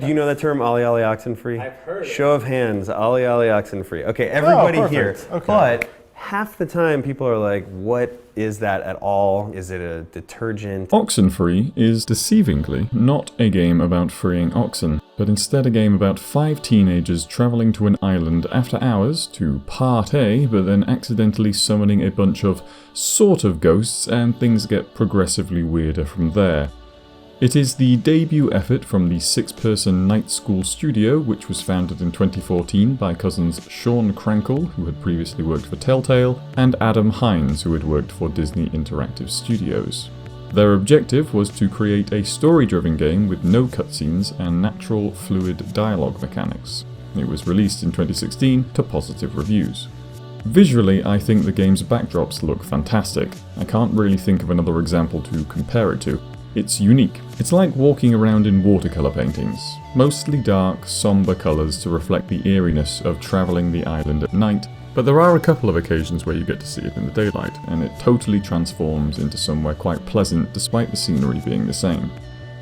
Do you know that term, ollie ollie Oxenfree? I've heard it. Show of hands, ollie ollie Oxenfree. Okay, everybody here. Okay. But half the time people are like, what is that at all? Is it a detergent? Oxenfree is deceivingly not a game about freeing oxen, but instead a game about 5 teenagers travelling to an island after hours to party, but then accidentally summoning a bunch of sort of ghosts, and things get progressively weirder from there. It is the debut effort from the 6-person Night School studio, which was founded in 2014 by cousins Sean Crankle, who had previously worked for Telltale, and Adam Hines, who had worked for Disney Interactive Studios. Their objective was to create a story-driven game with no cutscenes and natural, fluid dialogue mechanics. It was released in 2016 to positive reviews. Visually, I think the game's backdrops look fantastic. I can't really think of another example to compare it to. It's unique. It's like walking around in watercolour paintings. Mostly dark, sombre colours to reflect the eeriness of travelling the island at night, but there are a couple of occasions where you get to see it in the daylight, and it totally transforms into somewhere quite pleasant despite the scenery being the same.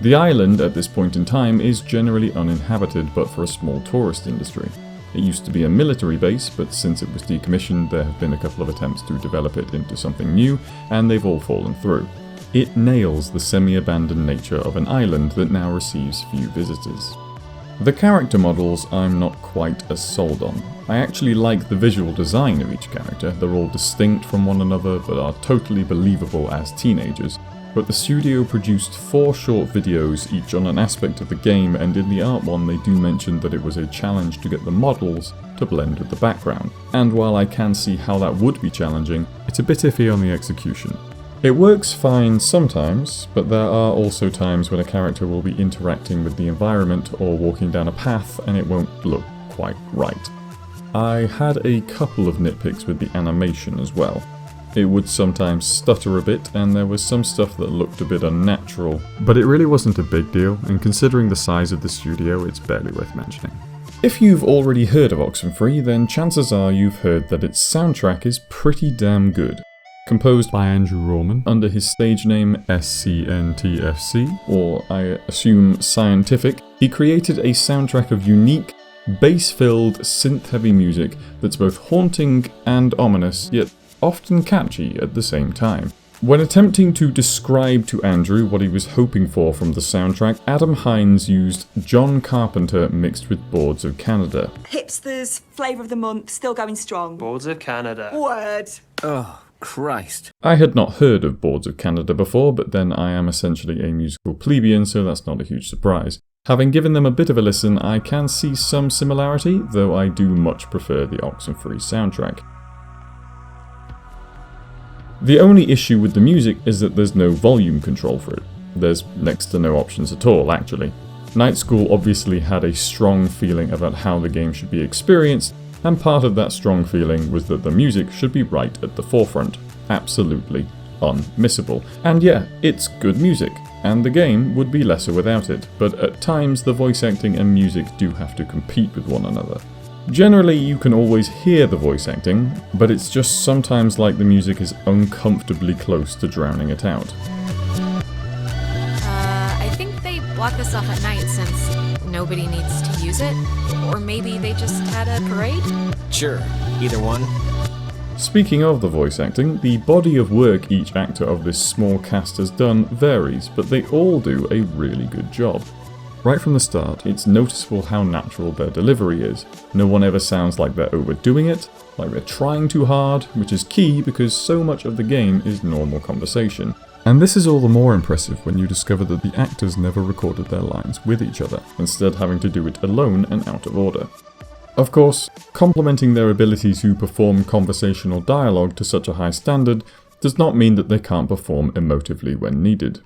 The island at this point in time is generally uninhabited but for a small tourist industry. It used to be a military base, but since it was decommissioned there have been a couple of attempts to develop it into something new, and they've all fallen through. It nails the semi-abandoned nature of an island that now receives few visitors. The character models I'm not quite as sold on. I actually like the visual design of each character. They're all distinct from one another but are totally believable as teenagers. But the studio produced 4 short videos each on an aspect of the game, and in the art one they do mention that it was a challenge to get the models to blend with the background. And while I can see how that would be challenging, it's a bit iffy on the execution. It works fine sometimes, but there are also times when a character will be interacting with the environment or walking down a path and it won't look quite right. I had a couple of nitpicks with the animation as well. It would sometimes stutter a bit, and there was some stuff that looked a bit unnatural, but it really wasn't a big deal, and considering the size of the studio, it's barely worth mentioning. If you've already heard of Oxenfree, then chances are you've heard that its soundtrack is pretty damn good. Composed by Andrew Roman under his stage name scntfc, or I assume scientific, he created a soundtrack of unique, bass-filled, synth-heavy music that's both haunting and ominous, yet often catchy at the same time. When attempting to describe to Andrew what he was hoping for from the soundtrack, Adam Hines used John Carpenter mixed with Boards of Canada. Hipsters, flavour of the month, still going strong. Boards of Canada. Word. Oh, Christ. I had not heard of Boards of Canada before, but then I am essentially a musical plebeian, so that's not a huge surprise. Having given them a bit of a listen, I can see some similarity, though I do much prefer the Oxenfree soundtrack. The only issue with the music is that there's no volume control for it. There's next to no options at all, actually. Night School obviously had a strong feeling about how the game should be experienced, and part of that strong feeling was that the music should be right at the forefront. Absolutely unmissable. And yeah, it's good music, and the game would be lesser without it, but at times the voice acting and music do have to compete with one another. Generally, you can always hear the voice acting, but it's just sometimes like the music is uncomfortably close to drowning it out. I think they block this off at night since nobody needs to use it. Or maybe they just had a parade? Sure, either one. Speaking of the voice acting, the body of work each actor of this small cast has done varies, but they all do a really good job. Right from the start, it's noticeable how natural their delivery is. No one ever sounds like they're overdoing it, like they're trying too hard, which is key because so much of the game is normal conversation. And this is all the more impressive when you discover that the actors never recorded their lines with each other, instead having to do it alone and out of order. Of course, complementing their ability to perform conversational dialogue to such a high standard does not mean that they can't perform emotively when needed.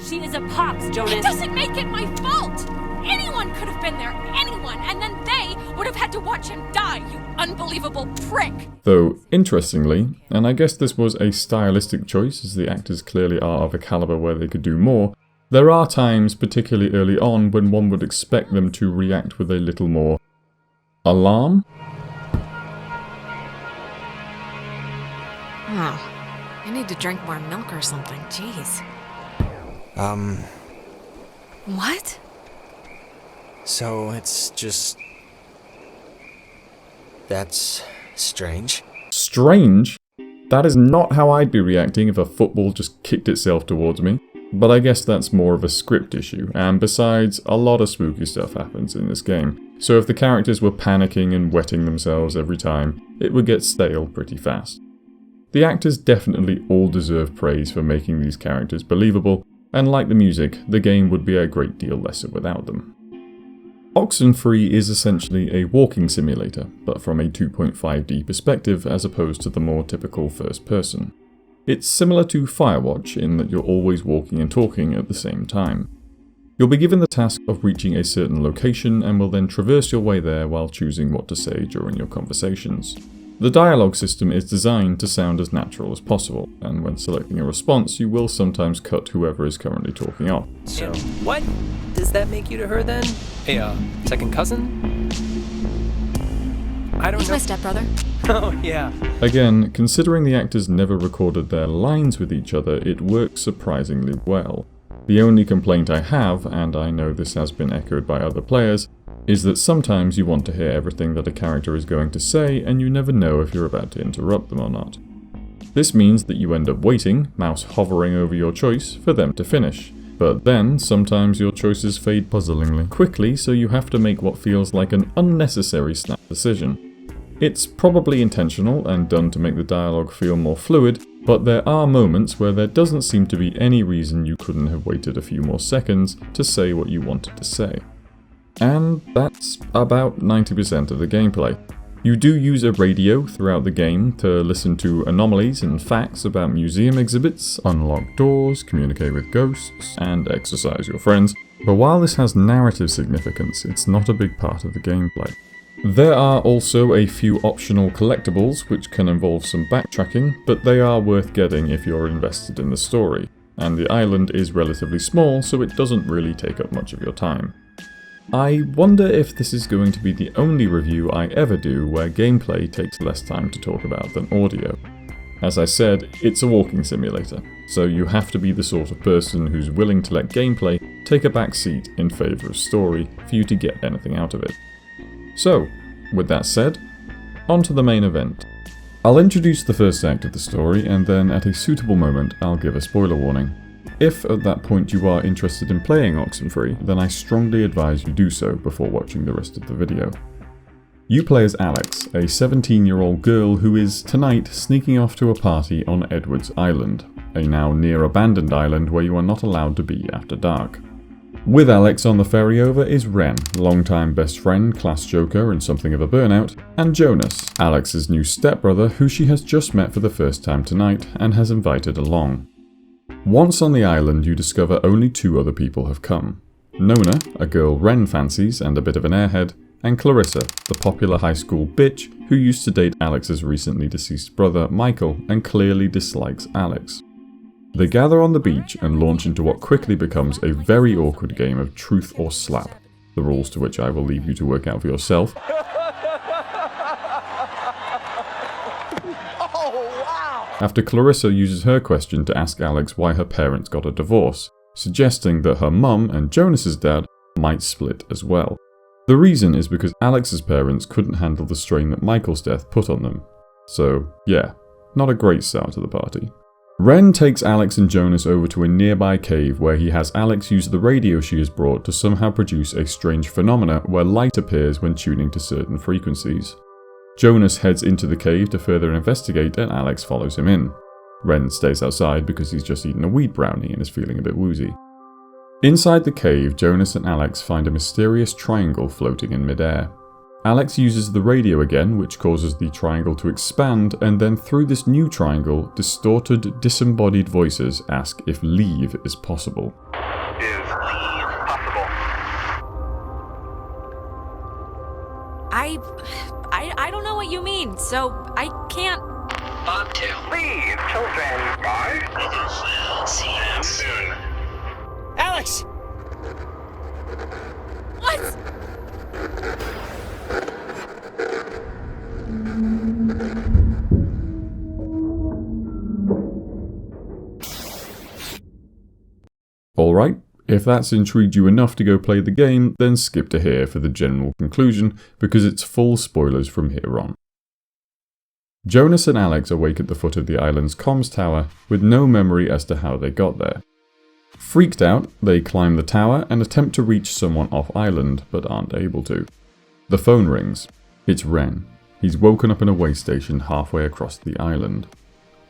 She is a pops, Jonas. It doesn't make it my fault! Anyone could have been there, anyone, and then they would have had to watch him die, you unbelievable prick! Though, interestingly, and I guess this was a stylistic choice as the actors clearly are of a caliber where they could do more, there are times, particularly early on, when one would expect them to react with a little more alarm. Oh, I need to drink more milk or something, jeez. What? So it's just... That's strange. Strange? That is not how I'd be reacting if a football just kicked itself towards me. But I guess that's more of a script issue, and besides, a lot of spooky stuff happens in this game. So if the characters were panicking and wetting themselves every time, it would get stale pretty fast. The actors definitely all deserve praise for making these characters believable, and like the music, the game would be a great deal lesser without them. Oxenfree is essentially a walking simulator, but from a 2.5D perspective as opposed to the more typical first person. It's similar to Firewatch in that you're always walking and talking at the same time. You'll be given the task of reaching a certain location and will then traverse your way there while choosing what to say during your conversations. The dialogue system is designed to sound as natural as possible, and when selecting a response you will sometimes cut whoever is currently talking off. So, what does that make you to her then? A second cousin? I don't He's know. my stepbrother. Oh, yeah. Again, considering the actors never recorded their lines with each other, it works surprisingly well. The only complaint I have, and I know this has been echoed by other players, is that sometimes you want to hear everything that a character is going to say and you never know if you're about to interrupt them or not. This means that you end up waiting, mouse hovering over your choice, for them to finish. But then, sometimes your choices fade puzzlingly quickly, so you have to make what feels like an unnecessary snap decision. It's probably intentional and done to make the dialogue feel more fluid, but there are moments where there doesn't seem to be any reason you couldn't have waited a few more seconds to say what you wanted to say. And that's about 90% of the gameplay. You do use a radio throughout the game to listen to anomalies and facts about museum exhibits, unlock doors, communicate with ghosts, and exercise your friends, but while this has narrative significance, it's not a big part of the gameplay. There are also a few optional collectibles which can involve some backtracking, but they are worth getting if you're invested in the story, and the island is relatively small so it doesn't really take up much of your time. I wonder if this is going to be the only review I ever do where gameplay takes less time to talk about than audio. As I said, it's a walking simulator, so you have to be the sort of person who's willing to let gameplay take a back seat in favour of story for you to get anything out of it. So, with that said, on to the main event. I'll introduce the first act of the story and then at a suitable moment I'll give a spoiler warning. If at that point you are interested in playing Oxenfree, then I strongly advise you do so before watching the rest of the video. You play as Alex, a 17-year-old girl who is, tonight, sneaking off to a party on Edwards Island, a now near abandoned island where you are not allowed to be after dark. With Alex on the ferry over is Ren, longtime best friend, class joker and something of a burnout, and Jonas, Alex's new stepbrother who she has just met for the first time tonight and has invited along. Once on the island, you discover only two other people have come. Nona, a girl Ren fancies and a bit of an airhead, and Clarissa, the popular high school bitch who used to date Alex's recently deceased brother Michael and clearly dislikes Alex. They gather on the beach and launch into what quickly becomes a very awkward game of truth or slap, the rules to which I will leave you to work out for yourself. After Clarissa uses her question to ask Alex why her parents got a divorce, suggesting that her mum and Jonas's dad might split as well. The reason is because Alex's parents couldn't handle the strain that Michael's death put on them. So, yeah, not a great start to the party. Ren takes Alex and Jonas over to a nearby cave where he has Alex use the radio she has brought to somehow produce a strange phenomena where light appears when tuning to certain frequencies. Jonas heads into the cave to further investigate and Alex follows him in. Ren stays outside because he's just eaten a weed brownie and is feeling a bit woozy. Inside the cave, Jonas and Alex find a mysterious triangle floating in midair. Alex uses the radio again, which causes the triangle to expand, and then through this new triangle, distorted, disembodied voices ask if leave is possible. Is leave possible? I don't know what you mean, so I can't. Please, children, guys. We'll see you soon. Alex! What? Alright, If that's intrigued you enough to go play the game, then skip to here for the general conclusion, because it's full spoilers from here on. Jonas and Alex awake at the foot of the island's comms tower, with no memory as to how they got there. Freaked out, they climb the tower and attempt to reach someone off island, but aren't able to. The phone rings. It's Ren. He's woken up in a way station halfway across the island.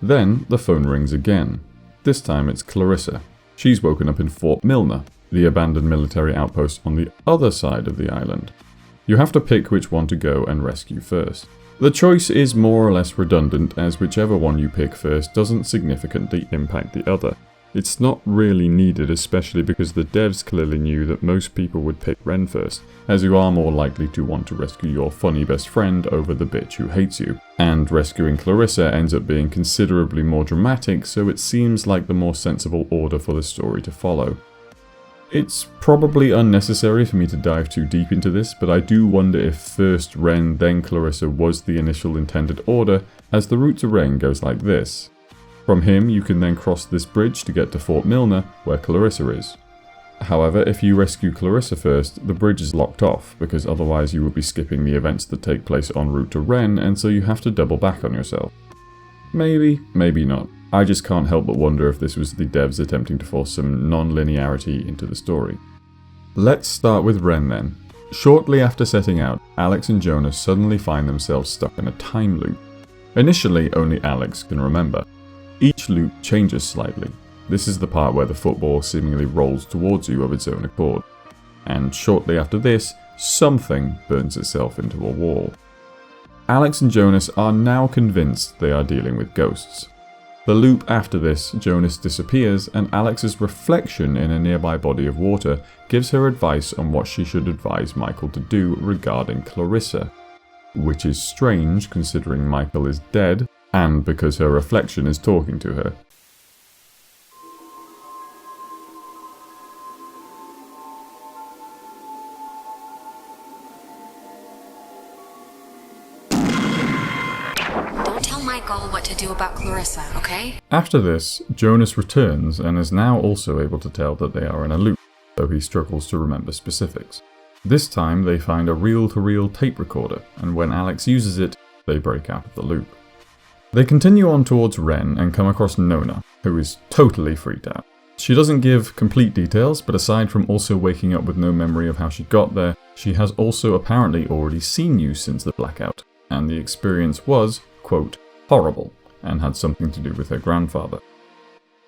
Then the phone rings again. This time it's Clarissa. She's woken up in Fort Milner, the abandoned military outpost on the other side of the island. You have to pick which one to go and rescue first. The choice is more or less redundant, as whichever one you pick first doesn't significantly impact the other. It's not really needed, especially because the devs clearly knew that most people would pick Ren first, as you are more likely to want to rescue your funny best friend over the bitch who hates you. And rescuing Clarissa ends up being considerably more dramatic, so it seems like the more sensible order for the story to follow. It's probably unnecessary for me to dive too deep into this, but I do wonder if first Ren then Clarissa was the initial intended order, as the route to Ren goes like this. From him, you can then cross this bridge to get to Fort Milner, where Clarissa is. However, if you rescue Clarissa first, the bridge is locked off, because otherwise you would be skipping the events that take place en route to Ren, and so you have to double back on yourself. Maybe, maybe not. I just can't help but wonder if this was the devs attempting to force some non-linearity into the story. Let's start with Ren then. Shortly after setting out, Alex and Jonas suddenly find themselves stuck in a time loop. Initially, only Alex can remember. Each loop changes slightly. This is the part where the football seemingly rolls towards you of its own accord. And shortly after this, something burns itself into a wall. Alex and Jonas are now convinced they are dealing with ghosts. The loop after this, Jonas disappears, and Alex's reflection in a nearby body of water gives her advice on what she should advise Michael to do regarding Clarissa. Which is strange considering Michael is dead, and because her reflection is talking to her. Don't tell Michael what to do about Clarissa, okay? After this, Jonas returns and is now also able to tell that they are in a loop, though he struggles to remember specifics. This time they find a reel-to-reel tape recorder, and when Alex uses it, they break out of the loop. They continue on towards Ren and come across Nona, who is totally freaked out. She doesn't give complete details, but aside from also waking up with no memory of how she got there, she has also apparently already seen you since the blackout, and the experience was, quote, horrible, and had something to do with her grandfather.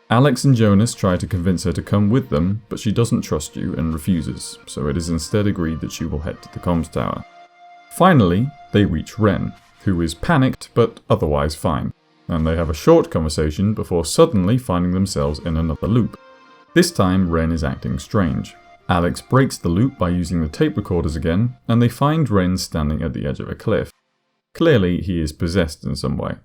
Alex and Jonas try to convince her to come with them, but she doesn't trust you and refuses, so it is instead agreed that she will head to the comms tower. Finally, they reach Ren, who is panicked but otherwise fine, and they have a short conversation before suddenly finding themselves in another loop. This time Ren is acting strange. Alex breaks the loop by using the tape recorders again, and they find Ren standing at the edge of a cliff. Clearly he is possessed in some way.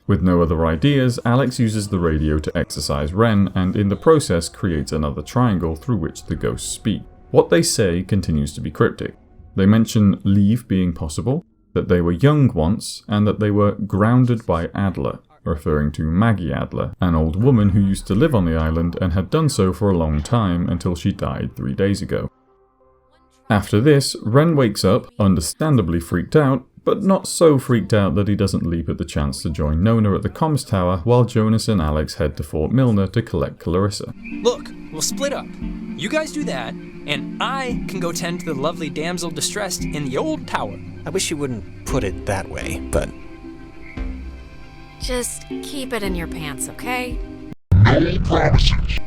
With no other ideas, Alex uses the radio to exorcise Ren, and in the process creates another triangle through which the ghosts speak. What they say continues to be cryptic. They mention leave being possible, that they were young once, and that they were grounded by Adler, referring to Maggie Adler, an old woman who used to live on the island and had done so for a long time until she died 3 days ago. After this, Ren wakes up, understandably freaked out, but not so freaked out that he doesn't leap at the chance to join Nona at the comms tower while Jonas and Alex head to Fort Milner to collect Clarissa. Look, we'll split up. You guys do that, and I can go tend to the lovely damsel distressed in the old tower. I wish you wouldn't put it that way, but... Just keep it in your pants, okay? No promises.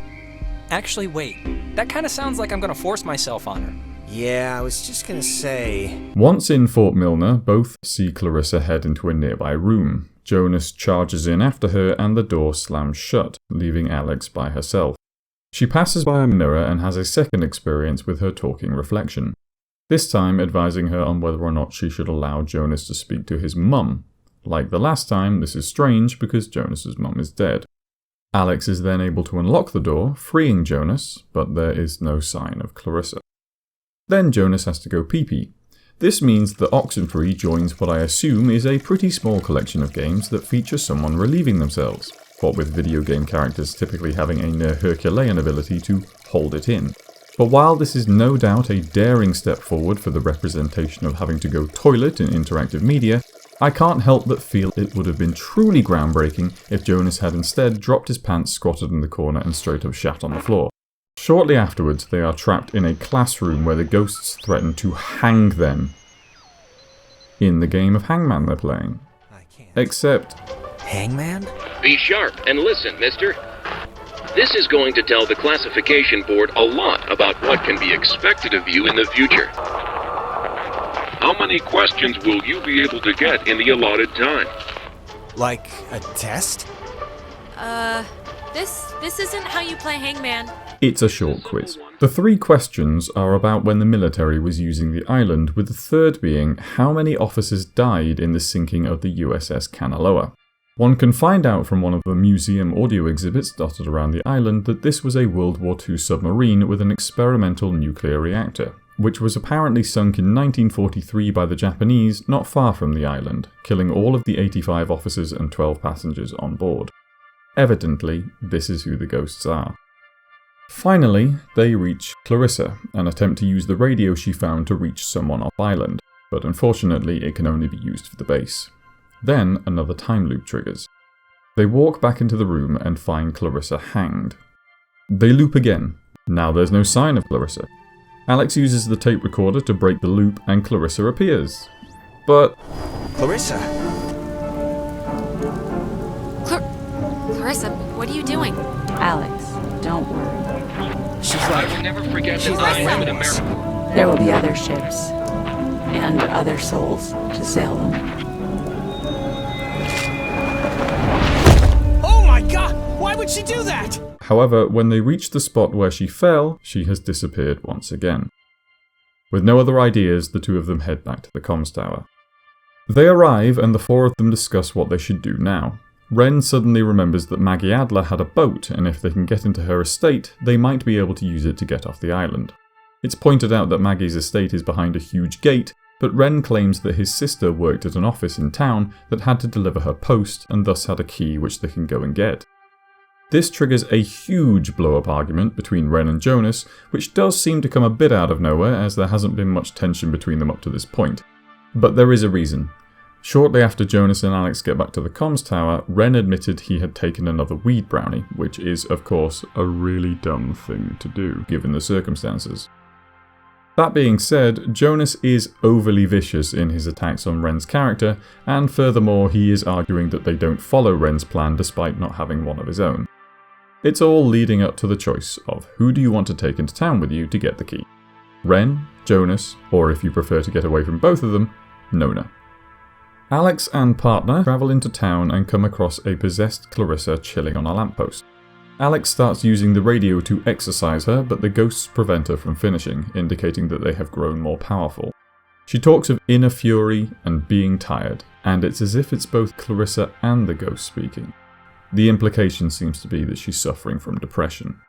Actually, wait. That kind of sounds like I'm gonna force myself on her. Yeah, I was just gonna say... Once in Fort Milner, both see Clarissa head into a nearby room. Jonas charges in after her and the door slams shut, leaving Alex by herself. She passes by a mirror and has a second experience with her talking reflection. This time advising her on whether or not she should allow Jonas to speak to his mum. Like the last time, this is strange because Jonas's mum is dead. Alex is then able to unlock the door, freeing Jonas, but there is no sign of Clarissa. Then Jonas has to go pee-pee. This means that Oxenfree joins what I assume is a pretty small collection of games that feature someone relieving themselves, what with video game characters typically having a near Herculean ability to hold it in. But while this is no doubt a daring step forward for the representation of having to go toilet in interactive media, I can't help but feel it would have been truly groundbreaking if Jonas had instead dropped his pants, squatted in the corner and straight up shat on the floor. Shortly afterwards, they are trapped in a classroom where the ghosts threaten to hang them. In the game of Hangman they're playing. Except... Hangman? Be sharp and listen, mister. This is going to tell the classification board a lot about what can be expected of you in the future. How many questions will you be able to get in the allotted time? Like a test? This isn't how you play Hangman. It's a short quiz. The 3 questions are about when the military was using the island, with the third being how many officers died in the sinking of the USS Kanaloa. One can find out from one of the museum audio exhibits dotted around the island that this was a World War II submarine with an experimental nuclear reactor, which was apparently sunk in 1943 by the Japanese not far from the island, killing all of the 85 officers and 12 passengers on board. Evidently, this is who the ghosts are. Finally, they reach Clarissa and attempt to use the radio she found to reach someone off island, but unfortunately it can only be used for the base. Then another time loop triggers. They walk back into the room and find Clarissa hanged. They loop again. Now there's no sign of Clarissa. Alex uses the tape recorder to break the loop and Clarissa appears. But... Clarissa! Clarissa, what are you doing? Alex, don't worry. She's like... I will never forget that I am an American. There will be other ships. And other souls to sail them. Oh my god! Why would she do that? However, when they reach the spot where she fell, she has disappeared once again. With no other ideas, the two of them head back to the comms tower. They arrive and the 4 of them discuss what they should do now. Ren suddenly remembers that Maggie Adler had a boat, and if they can get into her estate, they might be able to use it to get off the island. It's pointed out that Maggie's estate is behind a huge gate, but Ren claims that his sister worked at an office in town that had to deliver her post and thus had a key which they can go and get. This triggers a huge blow-up argument between Ren and Jonas, which does seem to come a bit out of nowhere as there hasn't been much tension between them up to this point. But there is a reason. Shortly after Jonas and Alex get back to the comms tower, Ren admitted he had taken another weed brownie, which is, of course, a really dumb thing to do, given the circumstances. That being said, Jonas is overly vicious in his attacks on Ren's character, and furthermore he is arguing that they don't follow Ren's plan despite not having one of his own. It's all leading up to the choice of who do you want to take into town with you to get the key. Ren, Jonas, or if you prefer to get away from both of them, Nona. Alex and partner travel into town and come across a possessed Clarissa chilling on a lamppost. Alex starts using the radio to exorcise her, but the ghosts prevent her from finishing, indicating that they have grown more powerful. She talks of inner fury and being tired, and it's as if it's both Clarissa and the ghost speaking. The implication seems to be that she's suffering from depression.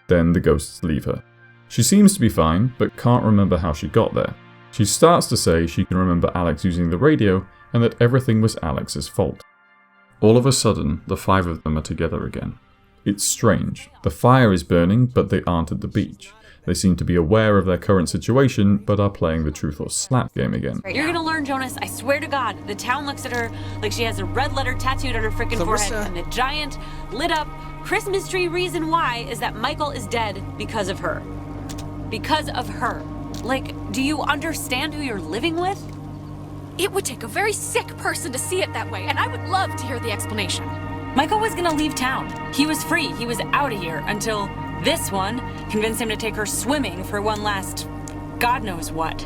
Then the ghosts leave her. She seems to be fine, but can't remember how she got there. She starts to say she can remember Alex using the radio, and that everything was Alex's fault. All of a sudden, the 5 of them are together again. It's strange. The fire is burning, but they aren't at the beach. They seem to be aware of their current situation, but are playing the truth or slap game again. You're gonna learn, Jonas. I swear to God. The town looks at her like she has a red letter tattooed on her frickin' forehead. And the giant, lit up, Christmas tree reason why is that Michael is dead because of her. Because of her. Like, do you understand who you're living with? It would take a very sick person to see it that way, and I would love to hear the explanation. Michael was gonna leave town. He was free. He was out of here until this one convinced him to take her swimming for one last God knows what.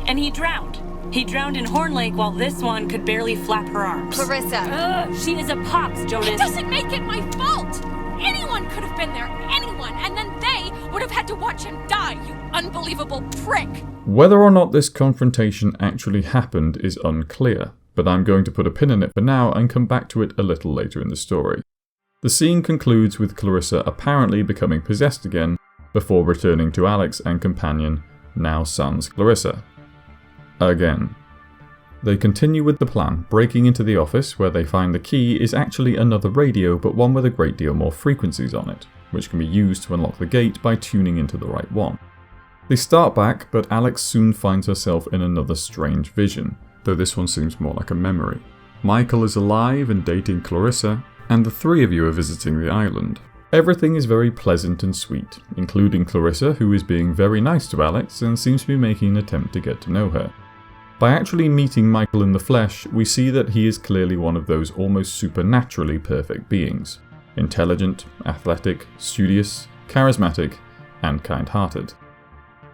And he drowned. He drowned in Horn Lake while this one could barely flap her arms. Clarissa. She is a pox, Jonas. It doesn't make it my fault! Anyone could have been there, anyone, and then they would have had to watch him die, you unbelievable prick! Whether or not this confrontation actually happened is unclear, but I'm going to put a pin in it for now and come back to it a little later in the story. The scene concludes with Clarissa apparently becoming possessed again, before returning to Alex and companion, now sans Clarissa. Again. They continue with the plan, breaking into the office where they find the key is actually another radio but one with a great deal more frequencies on it. which can be used to unlock the gate by tuning into the right one. They start back, but Alex soon finds herself in another strange vision, though this one seems more like a memory. Michael is alive and dating Clarissa, and the three of you are visiting the island. Everything is very pleasant and sweet, including Clarissa, who is being very nice to Alex and seems to be making an attempt to get to know her. By actually meeting Michael in the flesh, we see that he is clearly one of those almost supernaturally perfect beings. Intelligent, athletic, studious, charismatic, and kind-hearted.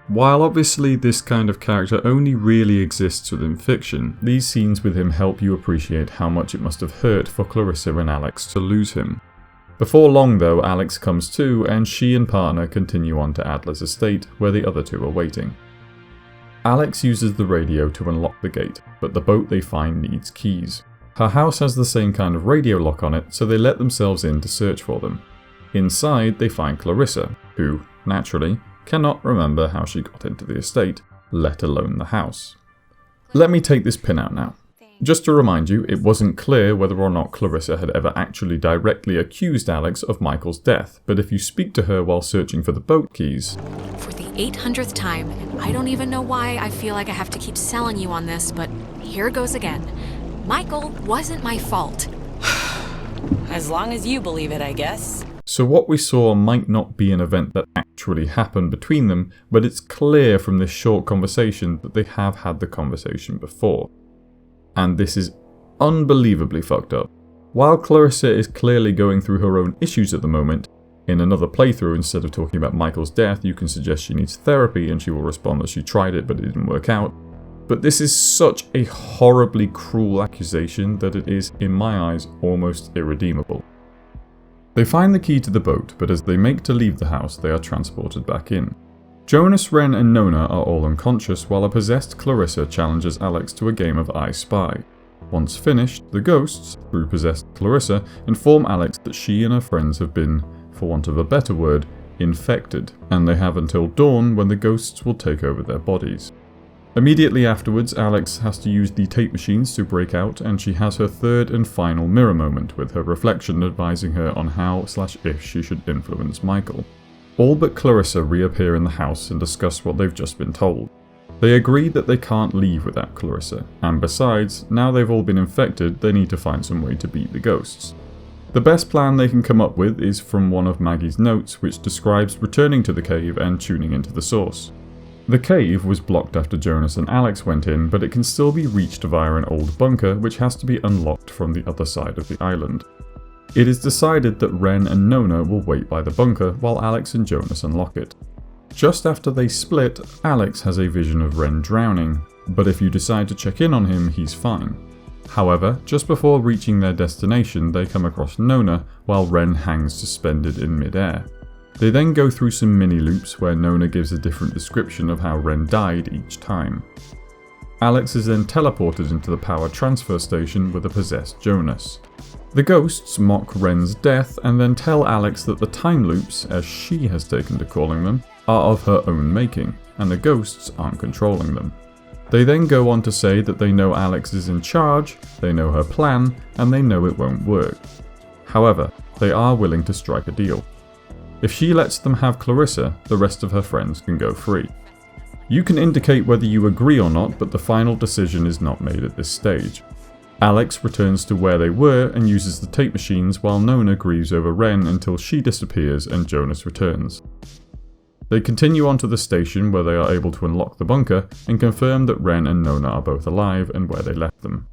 While obviously this kind of character only really exists within fiction, these scenes with him help you appreciate how much it must have hurt for Clarissa and Alex to lose him. Before long though, Alex comes to, and she and partner continue on to Adler's estate, where the other two are waiting. Alex uses the radio to unlock the gate, but the boat they find needs keys. Her house has the same kind of radio lock on it, so they let themselves in to search for them. Inside, they find Clarissa, who, naturally, cannot remember how she got into the estate, let alone the house. Let me take this pin out now. Just to remind you, it wasn't clear whether or not Clarissa had ever actually directly accused Alex of Michael's death, but if you speak to her while searching for the boat keys... For the 800th time, and I don't even know why I feel like I have to keep selling you on this, but here goes again. Michael wasn't my fault. As long as you believe it, I guess. So what we saw might not be an event that actually happened between them, but it's clear from this short conversation that they have had the conversation before. And this is unbelievably fucked up. While Clarissa is clearly going through her own issues at the moment, in another playthrough, instead of talking about Michael's death, you can suggest she needs therapy and she will respond that she tried it but it didn't work out. But this is such a horribly cruel accusation that it is, in my eyes, almost irredeemable. They find the key to the boat, but as they make to leave the house, they are transported back in. Jonas, Ren and Nona are all unconscious, while a possessed Clarissa challenges Alex to a game of I Spy. Once finished, the ghosts, through possessed Clarissa, inform Alex that she and her friends have been, for want of a better word, infected, and they have until dawn when the ghosts will take over their bodies. Immediately afterwards, Alex has to use the tape machines to break out, and she has her third and final mirror moment, with her reflection advising her on how/if she should influence Michael. All but Clarissa reappear in the house and discuss what they've just been told. They agree that they can't leave without Clarissa, and besides, now they've all been infected, they need to find some way to beat the ghosts. The best plan they can come up with is from one of Maggie's notes, which describes returning to the cave and tuning into the source. The cave was blocked after Jonas and Alex went in, but it can still be reached via an old bunker which has to be unlocked from the other side of the island. It is decided that Ren and Nona will wait by the bunker while Alex and Jonas unlock it. Just after they split, Alex has a vision of Ren drowning, but if you decide to check in on him, he's fine. However, just before reaching their destination, they come across Nona while Ren hangs suspended in mid-air. They then go through some mini-loops where Nona gives a different description of how Ren died each time. Alex is then teleported into the power transfer station with a possessed Jonas. The ghosts mock Ren's death and then tell Alex that the time loops, as she has taken to calling them, are of her own making, and the ghosts aren't controlling them. They then go on to say that they know Alex is in charge, they know her plan, and they know it won't work. However, they are willing to strike a deal. If she lets them have Clarissa, the rest of her friends can go free. You can indicate whether you agree or not, but the final decision is not made at this stage. Alex returns to where they were and uses the tape machines while Nona grieves over Ren until she disappears and Jonas returns. They continue on to the station where they are able to unlock the bunker and confirm that Ren and Nona are both alive and where they left them.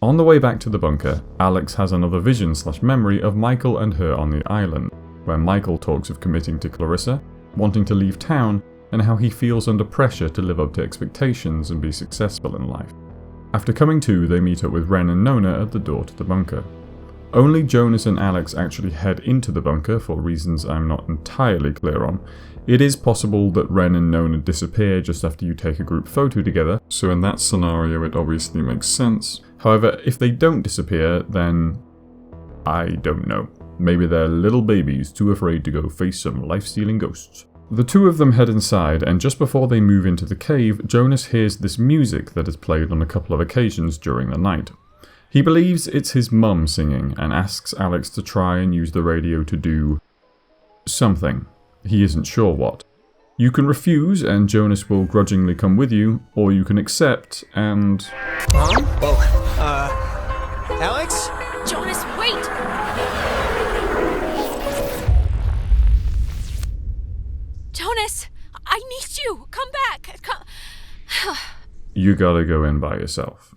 On the way back to the bunker, Alex has another vision/memory of Michael and her on the island, where Michael talks of committing to Clarissa, wanting to leave town, and how he feels under pressure to live up to expectations and be successful in life. After coming to, they meet up with Ren and Nona at the door to the bunker. Only Jonas and Alex actually head into the bunker for reasons I'm not entirely clear on. It is possible that Ren and Nona disappear just after you take a group photo together, so in that scenario it obviously makes sense. However, if they don't disappear, then I don't know. Maybe they're little babies too afraid to go face some life-stealing ghosts. The two of them head inside, and just before they move into the cave, Jonas hears this music that is played on a couple of occasions during the night. He believes it's his mum singing, and asks Alex to try and use the radio to do something. He isn't sure what. You can refuse and Jonas will grudgingly come with you, or you can accept and... Mom? Alex? Jonas, wait! Jonas, I need you! Come back! Come... You gotta go in by yourself.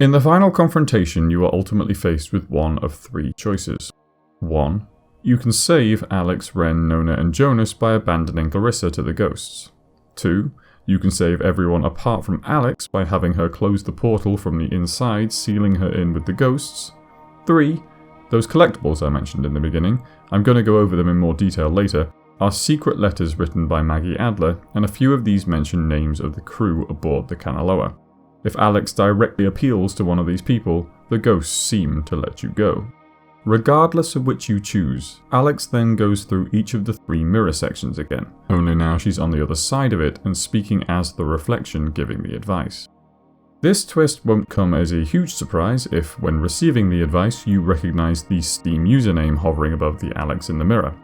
In the final confrontation, you are ultimately faced with one of three choices. 1. You can save Alex, Ren, Nona and Jonas by abandoning Clarissa to the ghosts. 2. You can save everyone apart from Alex by having her close the portal from the inside, sealing her in with the ghosts. 3. Those collectibles I mentioned in the beginning, I'm going to go over them in more detail later, are secret letters written by Maggie Adler, and a few of these mention names of the crew aboard the Kanaloa. If Alex directly appeals to one of these people, the ghosts seem to let you go. Regardless of which you choose, Alex then goes through each of the 3 mirror sections again, only now she's on the other side of it and speaking as the reflection giving the advice. This twist won't come as a huge surprise if, when receiving the advice, you recognise the Steam username hovering above the Alex in the mirror.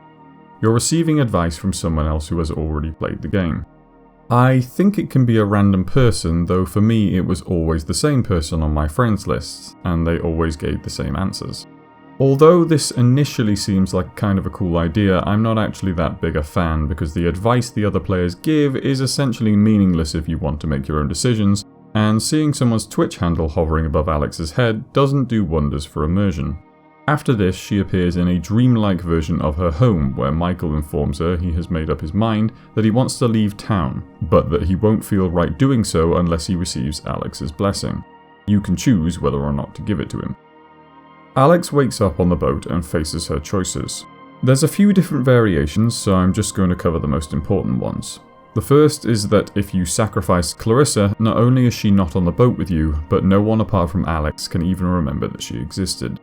You're receiving advice from someone else who has already played the game. I think it can be a random person, though for me it was always the same person on my friends lists, and they always gave the same answers. Although this initially seems like kind of a cool idea, I'm not actually that big a fan because the advice the other players give is essentially meaningless if you want to make your own decisions, and seeing someone's Twitch handle hovering above Alex's head doesn't do wonders for immersion. After this, she appears in a dreamlike version of her home where Michael informs her he has made up his mind that he wants to leave town, but that he won't feel right doing so unless he receives Alex's blessing. You can choose whether or not to give it to him. Alex wakes up on the boat and faces her choices. There's a few different variations, so I'm just going to cover the most important ones. The first is that if you sacrifice Clarissa, not only is she not on the boat with you, but no one apart from Alex can even remember that she existed.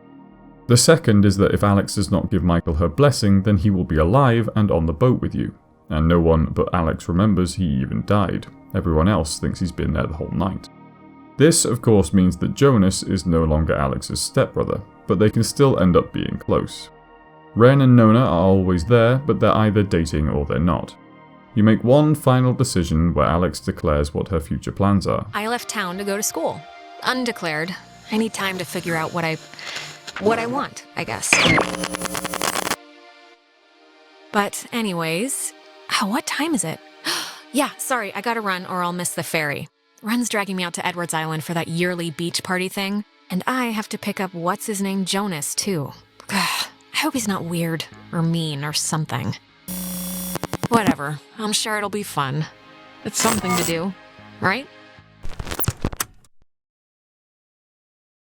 The second is that if Alex does not give Michael her blessing, then he will be alive and on the boat with you, and no one but Alex remembers he even died. Everyone else thinks he's been there the whole night. This, of course, means that Jonas is no longer Alex's stepbrother, but they can still end up being close. Ren and Nona are always there, but they're either dating or they're not. You make one final decision where Alex declares what her future plans are. I left town to go to school. Undeclared. I need time to figure out what I want, I guess. But anyways, what time is it? Yeah, sorry, I gotta run or I'll miss the ferry. Ren's dragging me out to Edwards Island for that yearly beach party thing. And I have to pick up what's-his-name Jonas, too. I hope he's not weird or mean or something. Whatever, I'm sure it'll be fun. It's something to do, right?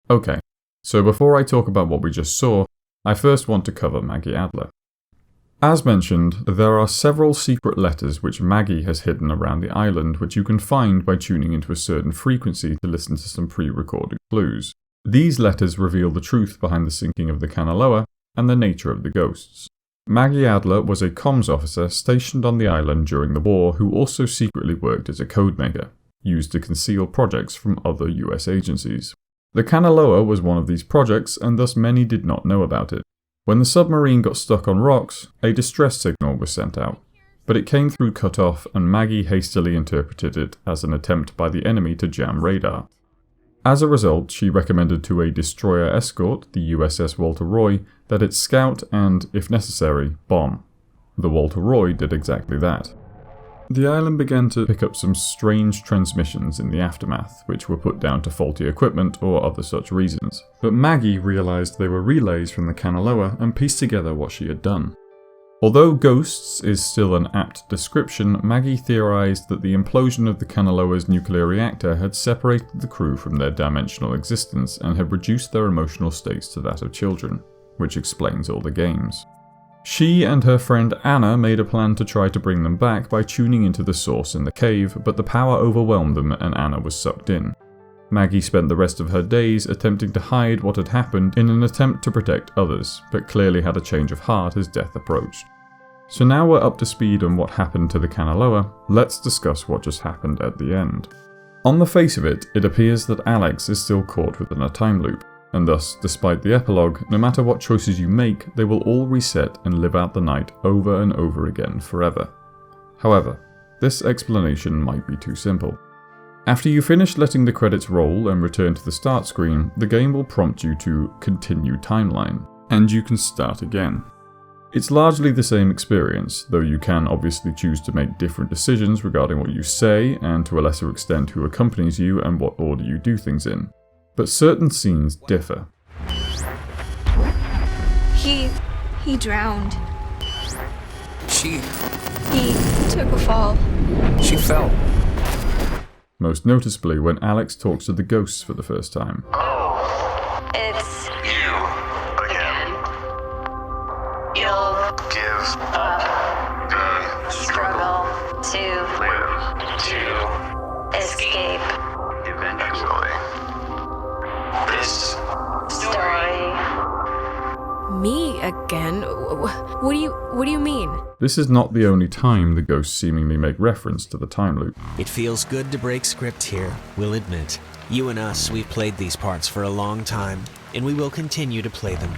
Okay, so before I talk about what we just saw, I first want to cover Maggie Adler. As mentioned, there are several secret letters which Maggie has hidden around the island which you can find by tuning into a certain frequency to listen to some pre-recorded clues. These letters reveal the truth behind the sinking of the Kanaloa and the nature of the ghosts. Maggie Adler was a comms officer stationed on the island during the war who also secretly worked as a codemaker, used to conceal projects from other US agencies. The Kanaloa was one of these projects and thus many did not know about it. When the submarine got stuck on rocks, a distress signal was sent out, but it came through cut off and Maggie hastily interpreted it as an attempt by the enemy to jam radar. As a result, she recommended to a destroyer escort, the USS Walter Roy, that it scout and, if necessary, bomb. The Walter Roy did exactly that. The island began to pick up some strange transmissions in the aftermath, which were put down to faulty equipment or other such reasons. But Maggie realised they were relays from the Kanaloa and pieced together what she had done. Although ghosts is still an apt description, Maggie theorised that the implosion of the Kanaloa's nuclear reactor had separated the crew from their dimensional existence and had reduced their emotional states to that of children, which explains all the games. She and her friend Anna made a plan to try to bring them back by tuning into the source in the cave, but the power overwhelmed them and Anna was sucked in. Maggie spent the rest of her days attempting to hide what had happened in an attempt to protect others, but clearly had a change of heart as death approached. So now we're up to speed on what happened to the Kanaloa, let's discuss what just happened at the end. On the face of it, it appears that Alex is still caught within a time loop. and thus, despite the epilogue, no matter what choices you make, they will all reset and live out the night over and over again forever. However, this explanation might be too simple. After you finish letting the credits roll and return to the start screen, the game will prompt you to continue timeline, and you can start again. It's largely the same experience, though you can obviously choose to make different decisions regarding what you say, and to a lesser extent who accompanies you and what order you do things in. But certain scenes differ. He drowned. He took a fall. She fell. Most noticeably when Alex talks to the ghosts for the first time. It's You again. you'll Give up the struggle. to Live to escape eventually. This story. Me again? What do you mean? This is not the only time the ghosts seemingly make reference to the time loop. It feels good to break script here, we'll admit. You and us, we've played these parts for a long time, and we will continue to play them.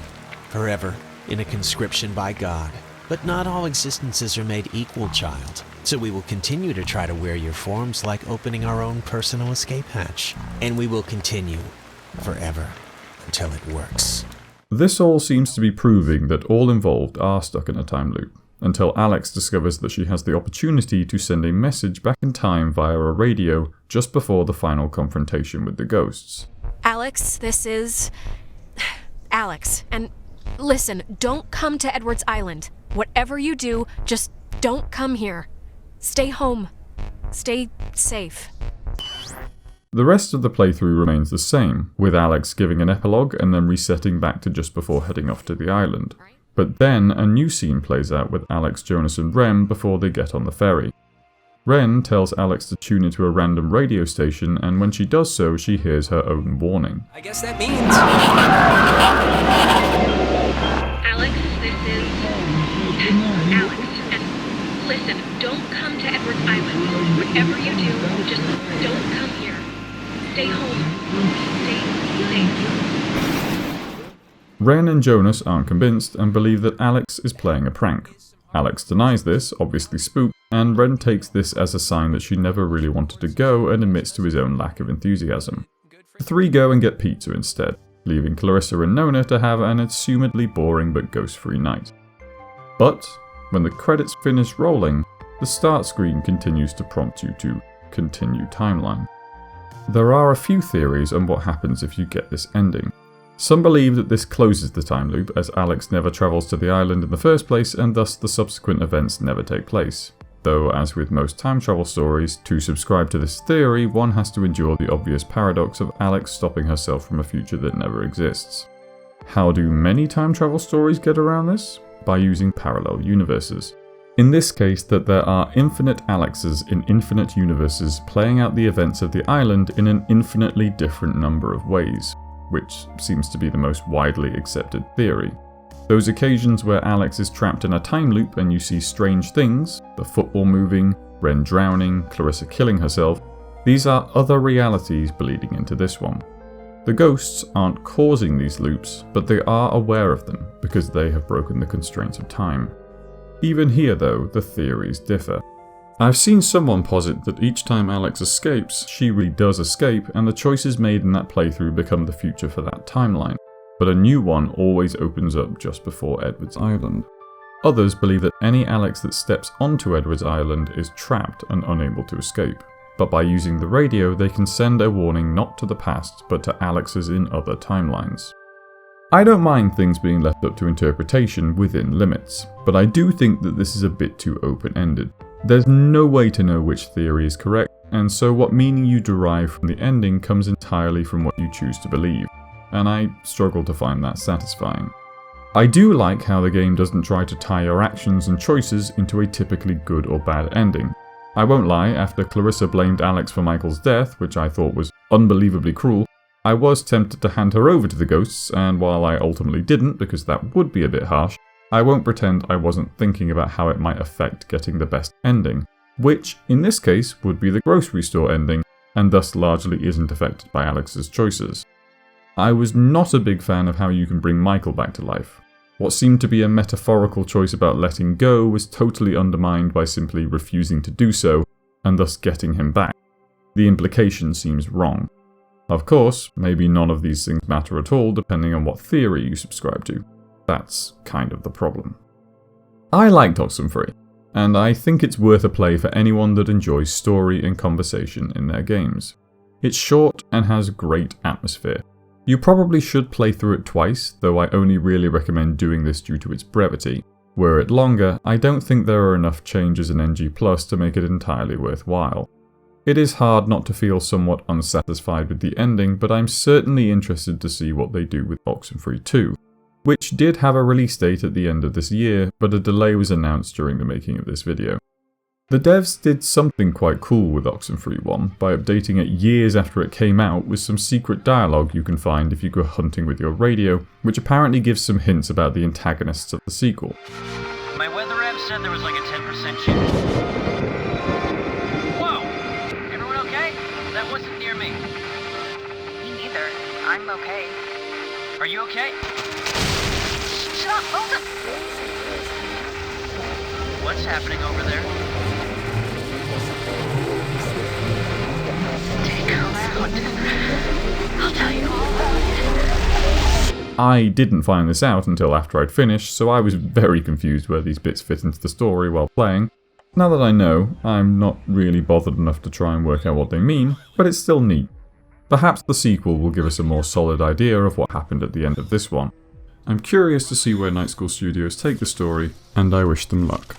Forever, in a conscription by God. But not all existences are made equal, child. So we will continue to try to wear your forms like opening our own personal escape hatch. And we will continue, forever, until it works. This all seems to be proving that all involved are stuck in a time loop, until Alex discovers that she has the opportunity to send a message back in time via a radio just before the final confrontation with the ghosts. Alex, this is... Alex, and listen, don't come to Edwards Island. Whatever you do, just don't come here. Stay home. Stay safe. The rest of the playthrough remains the same, with Alex giving an epilogue and then resetting back to just before heading off to the island. But then a new scene plays out with Alex, Jonas and Rem before they get on the ferry. Ren tells Alex to tune into a random radio station, and when she does so, she hears her own warning. I guess that means... Alex, this is... Alex, and listen, don't come to Edwards Island. Whatever you do, just don't come here. Stay home. Stay safe. Ren and Jonas aren't convinced and believe that Alex is playing a prank. Alex denies this, obviously spooked, and Ren takes this as a sign that she never really wanted to go and admits to his own lack of enthusiasm. The three go and get pizza instead, leaving Clarissa and Nona to have an assumedly boring but ghost-free night. But when the credits finish rolling, the start screen continues to prompt you to continue timeline. There are a few theories on what happens if you get this ending. Some believe that this closes the time loop as Alex never travels to the island in the first place and thus the subsequent events never take place. Though, as with most time travel stories, to subscribe to this theory one has to endure the obvious paradox of Alex stopping herself from a future that never exists. How do many time travel stories get around this? By using parallel universes. In this case, that there are infinite Alexes in infinite universes playing out the events of the island in an infinitely different number of ways, which seems to be the most widely accepted theory. Those occasions where Alex is trapped in a time loop and you see strange things, the football moving, Ren drowning, Clarissa killing herself, these are other realities bleeding into this one. The ghosts aren't causing these loops, but they are aware of them because they have broken the constraints of time. Even here though, the theories differ. I've seen someone posit that each time Alex escapes, she really does escape and the choices made in that playthrough become the future for that timeline, but a new one always opens up just before Edwards Island. Others believe that any Alex that steps onto Edwards Island is trapped and unable to escape, but by using the radio they can send a warning not to the past but to Alexes in other timelines. I don't mind things being left up to interpretation within limits, but I do think that this is a bit too open-ended. There's no way to know which theory is correct, and so what meaning you derive from the ending comes entirely from what you choose to believe, and I struggle to find that satisfying. I do like how the game doesn't try to tie your actions and choices into a typically good or bad ending. I won't lie, after Clarissa blamed Alex for Michael's death, which I thought was unbelievably cruel, I was tempted to hand her over to the ghosts, and while I ultimately didn't, because that would be a bit harsh, I won't pretend I wasn't thinking about how it might affect getting the best ending, which, in this case, would be the grocery store ending, and thus largely isn't affected by Alex's choices. I was not a big fan of how you can bring Michael back to life. What seemed to be a metaphorical choice about letting go was totally undermined by simply refusing to do so, and thus getting him back. The implication seems wrong. Of course, maybe none of these things matter at all depending on what theory you subscribe to. That's kind of the problem. I liked Oxenfree, and I think it's worth a play for anyone that enjoys story and conversation in their games. It's short and has great atmosphere. You probably should play through it twice, though I only really recommend doing this due to its brevity. Were it longer, I don't think there are enough changes in NG+ to make it entirely worthwhile. It is hard not to feel somewhat unsatisfied with the ending, but I'm certainly interested to see what they do with Oxenfree 2, which did have a release date at the end of this year, but a delay was announced during the making of this video. The devs did something quite cool with Oxenfree 1 by updating it years after it came out with some secret dialogue you can find if you go hunting with your radio, which apparently gives some hints about the antagonists of the sequel. My weather app said there was like a 10% chance. Whoa! Everyone okay? That wasn't near me. Me neither. I'm okay. Are you okay? Shut up! Hold up! What's happening over there? Stick around. I'll tell you all about it. I didn't find this out until after I'd finished, so I was very confused where these bits fit into the story while playing. Now that I know, I'm not really bothered enough to try and work out what they mean, but it's still neat. Perhaps the sequel will give us a more solid idea of what happened at the end of this one. I'm curious to see where Night School Studios take the story, and I wish them luck.